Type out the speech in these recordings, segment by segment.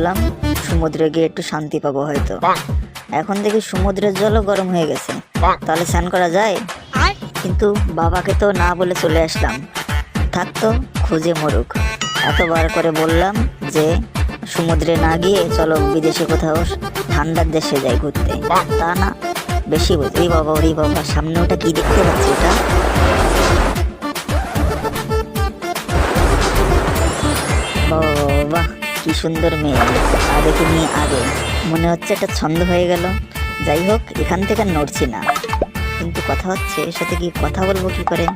ভাবলাম সমুদ্রে গিয়ে একটু শান্তি পাবো হয়তো। এখন দেখি সমুদ্রের জলও গরম হয়ে গেছে, তাহলে স্নান করা যায়? কিন্তু বাবাকে তো না বলে চলে আসলাম, থাকতো খুঁজে মরুক। এতবার করে বললাম যে সমুদ্রে না গিয়ে চলো বিদেশে কোথাও ঠান্ডার দেশে যাই ঘুরতে, তা না, বেশি বলছি। ওরে বাবা, সামনে ওটা কি দেখতে পাচ্ছি? এটা বাবা, কি সুন্দর মেয়ে, আগে নিয়ে আগে মনে হচ্ছে একটা ছন্দ হয়ে গেল। যাই হোক, এখান থেকে আর নড়ছি না। কিন্তু কথা হচ্ছে এর সাথে কি কথা বলবো কি করে?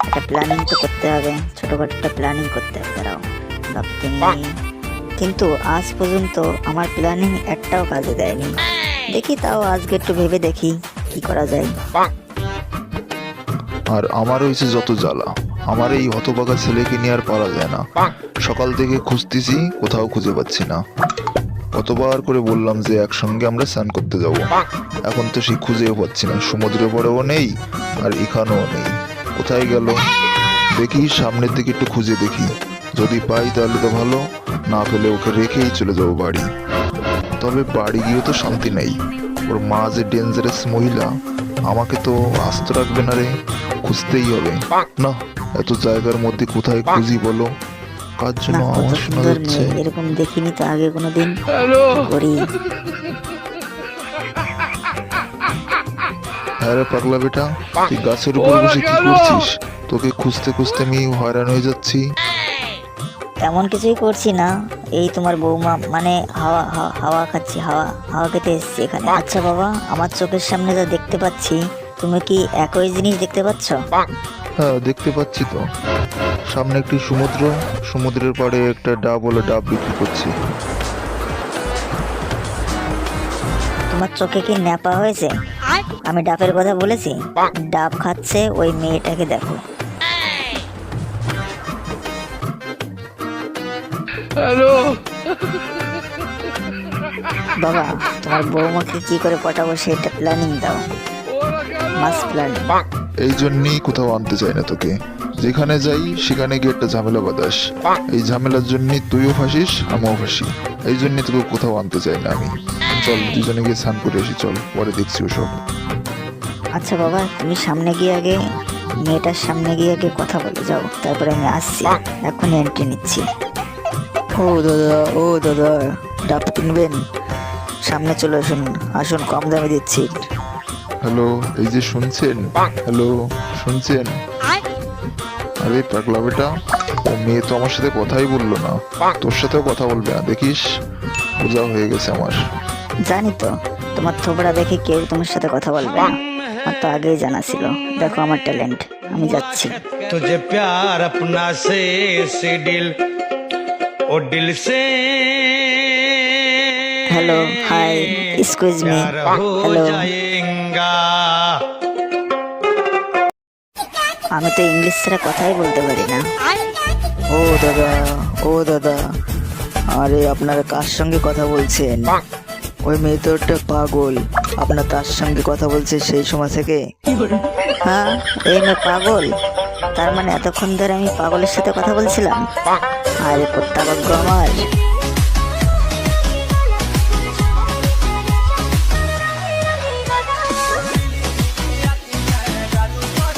একটা প্ল্যানিং তো করতে হবে, ছোটখাটো একটা প্ল্যানিং করতে হবে। দাঁড়াও, ভাবতে নেই। কিন্তু আজ পর্যন্ত আমার প্ল্যানিং একটাও কাজে দেয়নি। দেখি, তাও আজকে একটু ভেবে দেখি কি করা যায়। আর আমার হয়েছে যত জ্বালা, আমার এই হতভাগা ছেলেকে নিয়ে আর পারা যায় না। সকাল থেকে খুঁজতেছি, কোথাও খুঁজে পাচ্ছি না। কতবার করে বললাম যে একসঙ্গে আমরা স্নান করতে যাব, এখন তো সে খুঁজেও পাচ্ছি না। সমুদ্রে পড়েও নেই আর এখানেও নেই, কোথায় গেল? দেখি সামনের দিকে একটু খুঁজে দেখি, যদি পাই তাহলে তো ভালো, না পেলে ওকে রেখেই চলে যাবো বাড়ি। তবে বাড়ি গিয়েও তো শান্তি নেই, ওর মা যে ডেঞ্জারাস মহিলা, আমাকে তো আস্ত রাখবে না রে, খুঁজতেই হবে। না, এত জায়গার মধ্যে কোথায় খুঁজি বলো? কার না, জন্য কত আমার শোনা সুন্দর যাচ্ছে? মেয়ে, এরকম দেখিনি তো আগে কোনোদিন। করি। হ্যাঁ রে পাগলা বেটা, তুই গাছের উপর বসে কি করছিস? তোকে খুঁজতে খুঁজতে আমি হয়রান হয়ে যাচ্ছি। তেমন কিছুই করছি না, এই তোমার বৌমা মানে হাওয়া হাওয়া খাচ্ছি, হাওয়া খেতে এসেছি এখানে। আচ্ছা বাবা, আমার চোখের সামনে যা দেখতে পাচ্ছি, তুমি কি একই জিনিস দেখতে পাচ্ছ? হ্যাঁ, দেখতে পাচ্ছি তো। সামনে একটি সমুদ্র, সমুদ্রের পাড়ে একটা ডাব ডাব বিক্রি করছি। তোমার চোখে কি ন্যাপা হয়েছে? আমি ডাবের কথা বলেছি? ডাব খাচ্ছে ওই মেয়েটাকে দেখো। বাবা, তোমার বৌমাকে কি করে পটাবো সেটা প্ল্যানিং দাও, মাস্ট প্ল্যানিং। এই জন্যই কোথাও আনতে চাই না তোকে। যেখানে যাই সেখানে গিয়ে একটা ঝামেলা বাঁধাস। এই ঝামেলার জন্যই তুইও ফাঁসিস, আমিও ফাঁসি। এই জন্যই তোকে কোথাও আনতে চাই না আমি। চল দুজনে গিয়ে স্নান করে আসি, চল, পরে দেখছি ওসব। আচ্ছা বাবা, তুমি সামনে গিয়ে আগে, মেয়েটার সামনে গিয়ে আগে কথা বলে যাও, তারপরে আমি আসছি, এখন এন্ট্রি নিচ্ছি। ও দাদা, ডাব কিনবেন? সামনে চলে আসুন, আসুন, কম দামে দিচ্ছি। হ্যালো, এই যে শুনছেন? হ্যালো, শুনছেন? আরে পাগলা বেটা, ও মেয়ে তো আমার সাথে কথাই বললো না, তোর সাথেও কথা বলবে না, দেখিস। বোঝা হয়ে গেছে আমার। জানি তো, তোমার থোবড়া দেখে কেউ তোমার সাথে কথা বলবে না, আমার তো আগেই জানা ছিল। দেখো আমার ট্যালেন্ট, আমি যাচ্ছি। तुझे प्यार अपना से दिल ओ दिल से হ্যালো, হাই, এক্সকিউজ মি, प्यार हो হ্যালো। जाएगा। আমি তো ইংলিশ ছাড়া কথাই বলতে পারি না। ও দাদা, আরে আপনারা কার সঙ্গে কথা বলছেন? ওই মেয়ে তো একটা পাগল, আপনার তার সঙ্গে কথা বলছে সেই সময় থেকে? হ্যাঁ, এই মেয়ে পাগল? তার মানে এতক্ষণ ধরে আমি পাগলের সাথে কথা বলছিলাম? আরে প্রত্যাগত আমার।